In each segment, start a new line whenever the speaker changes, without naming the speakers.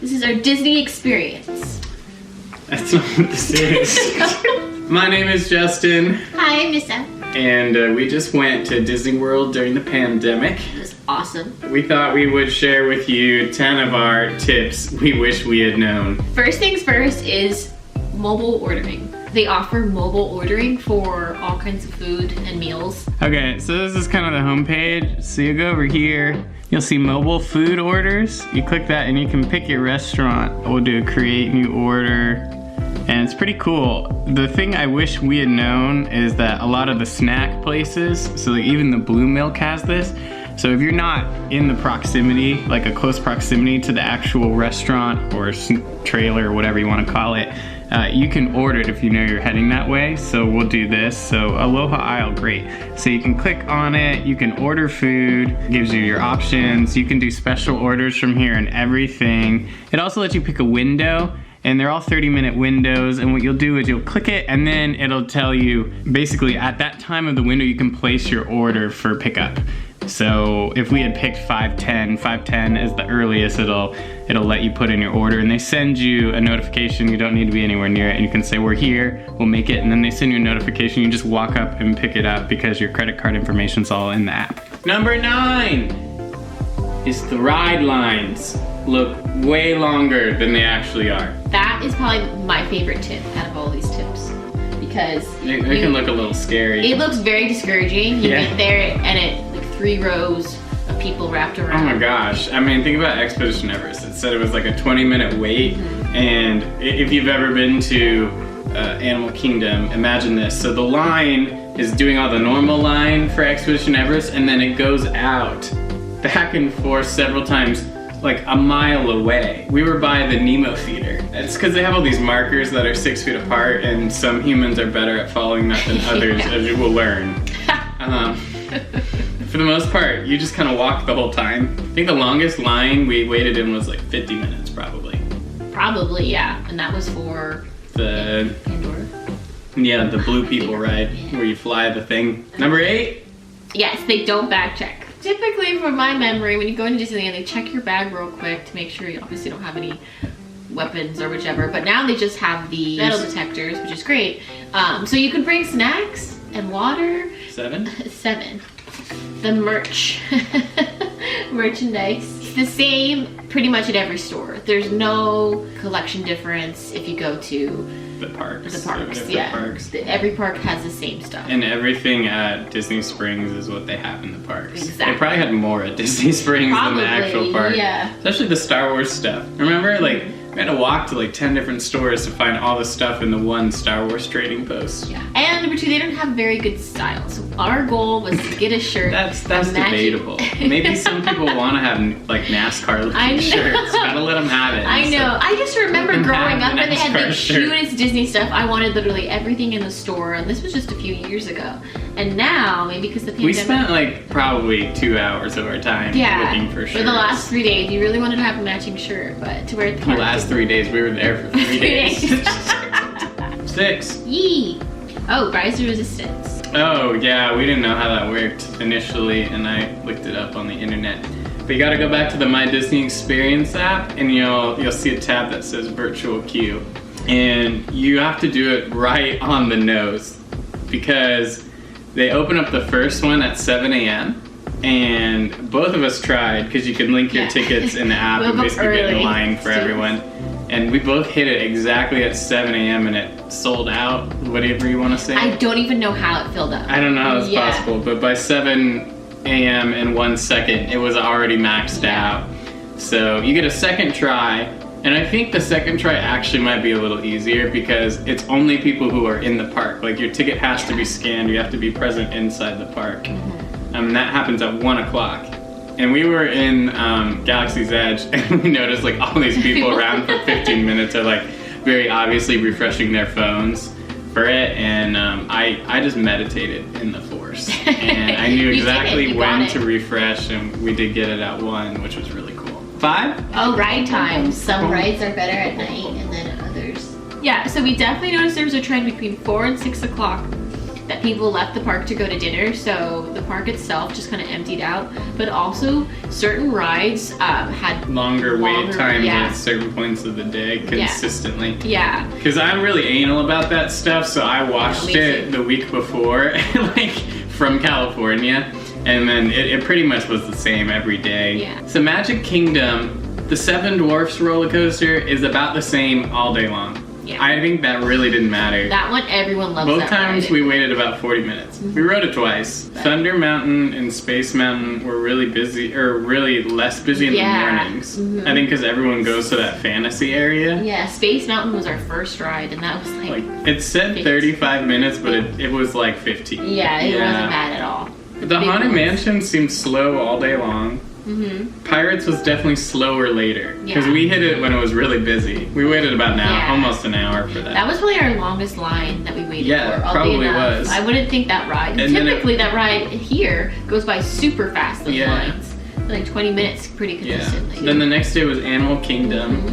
This is our Disney experience.
That's not what this is. My name is Justin.
Hi, I'm Nissa.
And we just went to Disney World during the pandemic.
It was awesome.
We thought we would share with you 10 of our tips we wish we had known.
First things first is mobile ordering. They offer mobile ordering for all kinds of food and meals.
Okay, so this is kind of the homepage. So you go over here, you'll see mobile food orders. You click that and you can pick your restaurant. We'll do a create new order. And it's pretty cool. The thing I wish we had known is that a lot of the snack places, so like even the Blue Milk has this. So if you're not in the proximity, like a close proximity to the actual restaurant or trailer or whatever you want to call it, you can order it if you know you're heading that way. So we'll do this. So Aloha Aisle, great. So you can click on it, you can order food, gives you your options. You can do special orders from here and everything. It also lets you pick a window, and they're all 30-minute windows, and what you'll do is you'll click it and then it'll tell you basically at that time of the window you can place your order for pickup. So if we had picked 5:10 is the earliest it'll let you put in your order, and they send you a notification. You don't need to be anywhere near it, and you can say we're here, we'll make it, and then they send you a notification. You just walk up and pick it up because your credit card information's all in the app. Number 9 is the ride lines look way longer than they actually are.
That is probably my favorite tip out of all these tips, because
They can look a little scary.
it looks very discouraging. You
Yeah.
get there and it like 3 rows of people wrapped around.
Oh my gosh. I mean, think about Expedition Everest. It said it was like a 20-minute wait. And if you've ever been to Animal Kingdom, imagine this. So the line is doing all the normal line for Expedition Everest, and then it goes out back and forth several times, like a mile away. We were by the Nemo Theater. It's because they have all these markers that are 6 feet apart, and some humans are better at following that than others, as you will learn. For the most part, you just kind of walk the whole time. I think the longest line we waited in was like 50 minutes, probably.
Probably, yeah. And that was for
The
Pandora.
Yeah, the Blue People ride, where you fly the thing. Number 8.
Yes, they don't bag check. Typically, from my memory, when you go into Disneyland, they check your bag real quick to make sure you obviously don't have any weapons or whichever. But now they just have the metal detectors, which is great. So you can bring snacks and water.
7.
7. The merch. Merchandise. It's the same pretty much at every store. There's no collection difference if you go to
The parks.
the parks.
Different
Yeah.
parks.
Every park has the same stuff.
And everything at Disney Springs is what they have in the parks.
Exactly.
They probably had more at Disney Springs than the actual park.
Yeah.
Especially the Star Wars stuff. Remember, like, we had to walk to like 10 different stores to find all the stuff in the one Star Wars trading post.
Yeah. And number 2, they don't have very good style. So our goal was to get a shirt.
That's
matching-
debatable. Maybe some people want to have like NASCAR looking shirts. Gotta let them have it.
I know. I just remember
Let them
growing
have
up
the
and they had the
NASCAR shirt.
cutest Disney stuff. I wanted literally everything in the store, and this was just a few years ago. And now, maybe because the pandemic.
We spent like probably 2 hours of our time looking for shirts.
For the last 3 days, you really wanted to have a matching shirt, but to wear at the
The
park.
last 3 days, we were there for 3 days. 6.
Yee! Oh, rise to resistance.
Oh yeah, we didn't know how that worked initially, and I looked it up on the internet. But you gotta go back to the My Disney Experience app, and you'll see a tab that says Virtual Queue. And you have to do it right on the nose, because they open up the first one at 7 a.m. And both of us tried, because you can link your tickets in the app
We'll
and
book
basically get in
early.
line for everyone. And we both hit it exactly at 7 a.m. and it sold out, whatever you want to say.
I don't even know how it filled up.
I don't know how that's possible, but by 7 a.m. and 1 second, it was already maxed out. So you get a second try, and I think the second try actually might be a little easier because it's only people who are in the park. Like your ticket has to be scanned, you have to be present inside the park. That happens at 1 o'clock. And we were in Galaxy's Edge, and we noticed like all these people around for 15 minutes are like very obviously refreshing their phones for it, and I just meditated in the Force, and I knew exactly when to refresh, and we did get it at 1, which was really cool. 5?
Oh, ride times. Some rides are better at night, and then others. Yeah, so we definitely noticed there was a trend between 4 and 6 o'clock that people left the park to go to dinner, so the park itself just kind of emptied out. But also, certain rides had
longer wait times
yeah.
at certain points of the day consistently.
Yeah.
Because I'm really anal about that stuff, so I watched it the week before, like from California, and then it pretty much was the same every day.
Yeah.
So Magic Kingdom, the Seven Dwarfs roller coaster is about the same all day long.
Yeah.
I think that really didn't matter.
That one, everyone loves.
Both
that
times
ride.
we waited about 40 minutes. We rode it twice. Thunder Mountain and Space Mountain were really busy, or really less busy in the mornings. I think because everyone goes to that fantasy area.
Yeah, Space Mountain was our first ride, and that was like
it said 35 minutes, but it was like 15.
Yeah, it wasn't bad at all.
The Haunted Mansion seemed slow all day long. Pirates was definitely slower later because we hit it when it was really busy. We waited about almost an hour for that.
That was probably our longest line that we waited for.
Yeah, probably was.
I wouldn't think that ride. And typically that ride here goes by super fast, those lines. Like 20 minutes pretty consistently.
Then the next day was Animal Kingdom.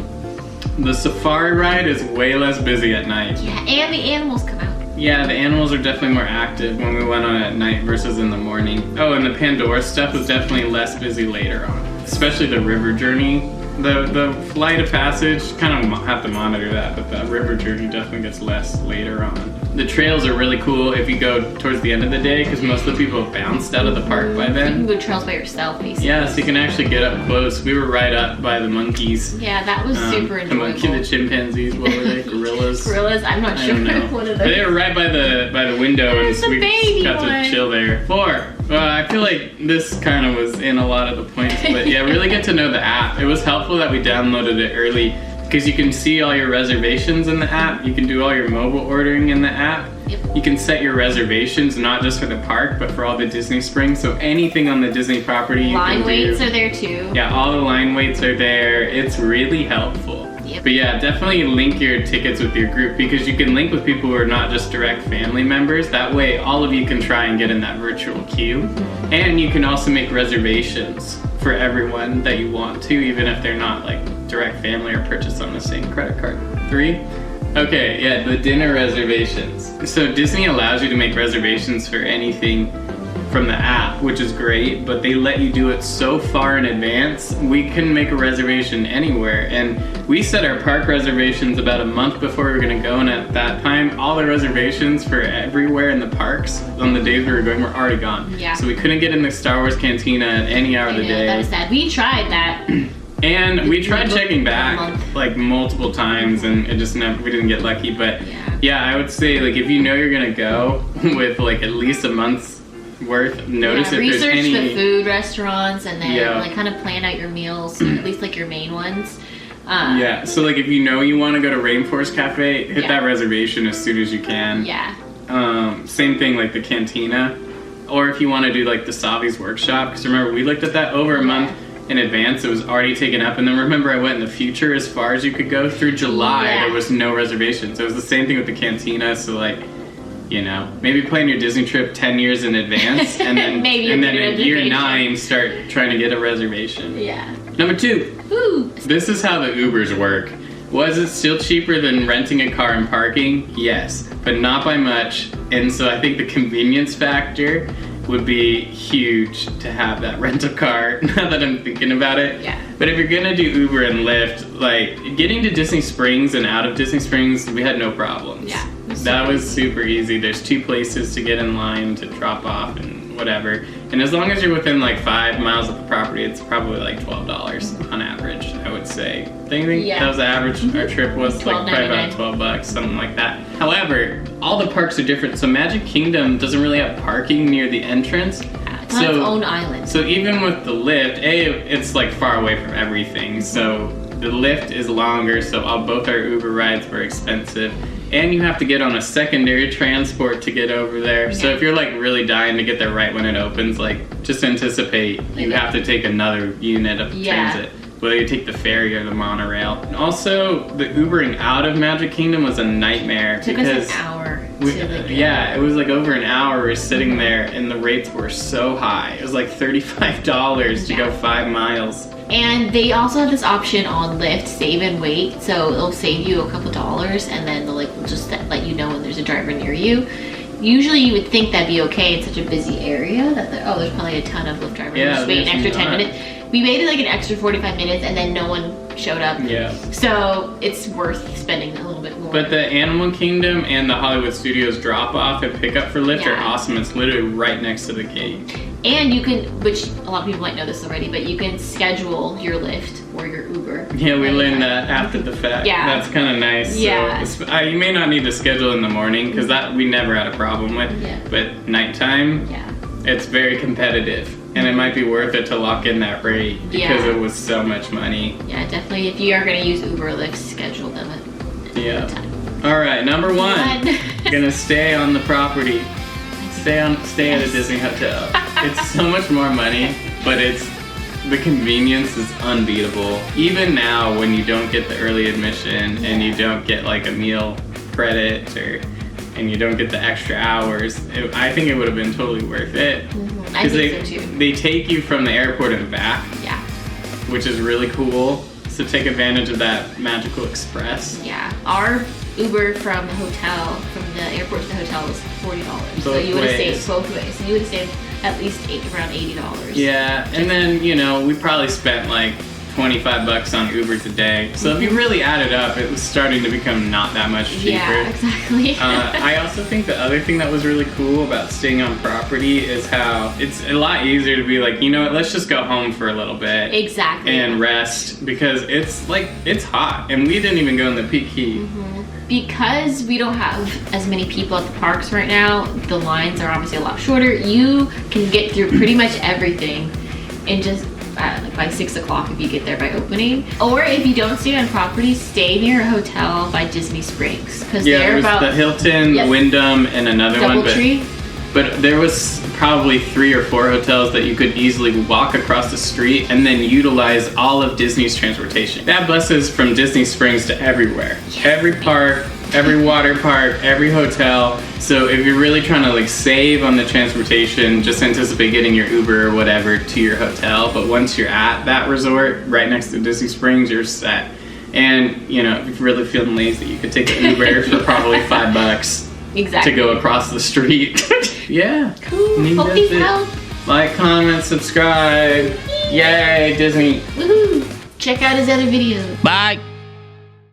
The safari ride is way less busy at night.
Yeah, and the animals come out.
Yeah, the animals are definitely more active when we went on at night versus in the morning. Oh, and the Pandora stuff was definitely less busy later on. Especially the river journey. The flight of passage, kind of have to monitor that, but the river journey definitely gets less later on. The trails are really cool if you go towards the end of the day, because most of the people have bounced out of the park by then.
You can go trails by yourself, basically.
Yeah, so you can actually get up close. We were right up by the monkeys.
Yeah, that was super enjoyable.
The monkey, the chimpanzees, what were they? Gorillas?
Gorillas, I'm not sure. One of those.
But they were right by the window, and so we got to chill there. 4. I feel like this kind of was in a lot of the points, but yeah, really get to know the app. It was helpful that we downloaded it early because you can see all your reservations in the app. You can do all your mobile ordering in the app.
Yep.
You can set your reservations not just for the park, but for all the Disney Springs. So anything on the Disney property you
line
can
waits are there too.
Yeah, all the line waits are there. It's really helpful.
Yep.
But yeah, definitely link your tickets with your group because you can link with people who are not just direct family members. That way all of you can try and get in that virtual queue. And you can also make reservations for everyone that you want to, even if they're not like direct family or purchased on the same credit card. 3. Okay, yeah, the dinner reservations. So Disney allows you to make reservations for anything from the app, which is great, but they let you do it so far in advance. We couldn't make a reservation anywhere, and we set our park reservations about a month before we were gonna go, and at that time, all the reservations for everywhere in the parks on the days we were going were already gone.
Yeah.
So we couldn't get in the Star Wars Cantina at any hour of the day.
That was sad. We tried that.
And we tried checking back like multiple times, and it just never, we didn't get lucky. But yeah, I would say like if you know you're gonna go with like at least a month's worth, notice if there's any.
Research the food restaurants and then like kind of plan out your meals, at least like your main ones.
Yeah, so like if you know you want to go to Rainforest Cafe, hit that reservation as soon as you can.
Yeah.
Same thing like the Cantina, or if you want to do like the Savi's Workshop, because remember we looked at that over a month in advance. It was already taken up, and then remember I went in the future as far as you could go through July. There was no reservations. It was the same thing with the Cantina. So like, you know, maybe plan your Disney trip 10 years in advance, and then in year 9 start trying to get a reservation.
Yeah.
Number 2.
Ooh.
This is how the Ubers work. Was it still cheaper than renting a car and parking? Yes, but not by much. And so I think the convenience factor would be huge to have that rental car, now that I'm thinking about it.
Yeah.
But if you're gonna do Uber and Lyft, like getting to Disney Springs and out of Disney Springs, we had no problems.
Yeah.
That was super easy. There's 2 places to get in line to drop off and whatever. And as long as you're within like 5 miles of the property, it's probably like $12 on average, I would say. I think that was the average. Our trip was like probably about $12, something like that. However, all the parks are different. So Magic Kingdom doesn't really have parking near the entrance.
It's on its own island.
So even with the Lyft, it's like far away from everything. So the Lyft is longer, so both our Uber rides were expensive. And you have to get on a secondary transport to get over there. So if you're like really dying to get there right when it opens, like just anticipate you have to take another unit of transit. Whether you take the ferry or the monorail. And also, the Ubering out of Magic Kingdom was a nightmare.
It took us an hour.
It was like over an hour we were sitting there, and the rates were so high. It was like $35 to go 5 miles.
And they also have this option on Lyft, save and wait. So it'll save you a couple dollars, and then they'll just let you know when there's a driver near you. Usually you would think that'd be okay in such a busy area that there's probably a ton of Lyft drivers.
Yeah,
Just wait an extra
there's
10
not.
minutes. We waited like an extra 45 minutes and then no one showed up.
Yeah.
So it's worth spending a little bit more.
But the Animal Kingdom and the Hollywood Studios drop off and pick up for Lyft are
Yeah.
awesome. It's literally right next to the gate.
And you can, which a lot of people might know this already, but you can schedule your Lyft or your Uber.
Yeah, we learned
anytime.
that after the fact.
Yeah.
That's kind of nice.
Yeah.
So, you may not need to schedule in the morning because that we never had a problem with.
Yeah.
But nighttime,
Yeah.
it's very competitive. And it might be worth it to lock in that rate because
Yeah.
it was so much money.
Yeah, definitely. If you are going to use Uber or Lyft, schedule them at
Yeah.
the time.
All right, number one. Gonna stay on the property. Stay at a
Yes.
Disney hotel. It's so much more money, but the convenience is unbeatable. Even now, when you don't get the early admission and you don't get like a meal credit and you don't get the extra hours, I think it would have been totally worth it.
I think so too.
They take you from the airport and back,
Yeah.
which is really cool. So take advantage of that magical express.
Yeah. Our Uber from the hotel, from the airport to the hotel was $40. So
Both
you would have
ways.
saved both ways. So you would have saved at least around $80.
Yeah, and then, we probably spent like 25 bucks on Ubers a day. So if you really add it up, it was starting to become not that much cheaper.
Yeah, exactly.
I also think the other thing that was really cool about staying on property is how it's a lot easier to be like, you know what, let's just go home for a little bit.
Exactly.
And rest because it's hot and we didn't even go in the peak heat.
Because we don't have as many people at the parks right now, the lines are obviously a lot shorter. You can get through pretty much everything in just by 6 o'clock if you get there by opening. Or if you don't stay on property, stay near a hotel by Disney Springs. Because
Yeah,
they're
there's
about
the Hilton,
Yes.
the Wyndham, and another one.
Doubletree.
But there was probably 3 or 4 hotels that you could easily walk across the street and then utilize all of Disney's transportation. That buses from Disney Springs to everywhere. Every park, every water park, every hotel. So if you're really trying to save on the transportation, just anticipate getting your Uber or whatever to your hotel. But once you're at that resort, right next to Disney Springs, you're set. And if you're really feeling lazy, you could take an Uber for probably $5.
Exactly.
To go across the street. Yeah.
Cool.
I mean,
Hope
that's
these
it.
help.
Like, comment, subscribe. Yay, Disney.
Woohoo. Check out his other videos.
Bye.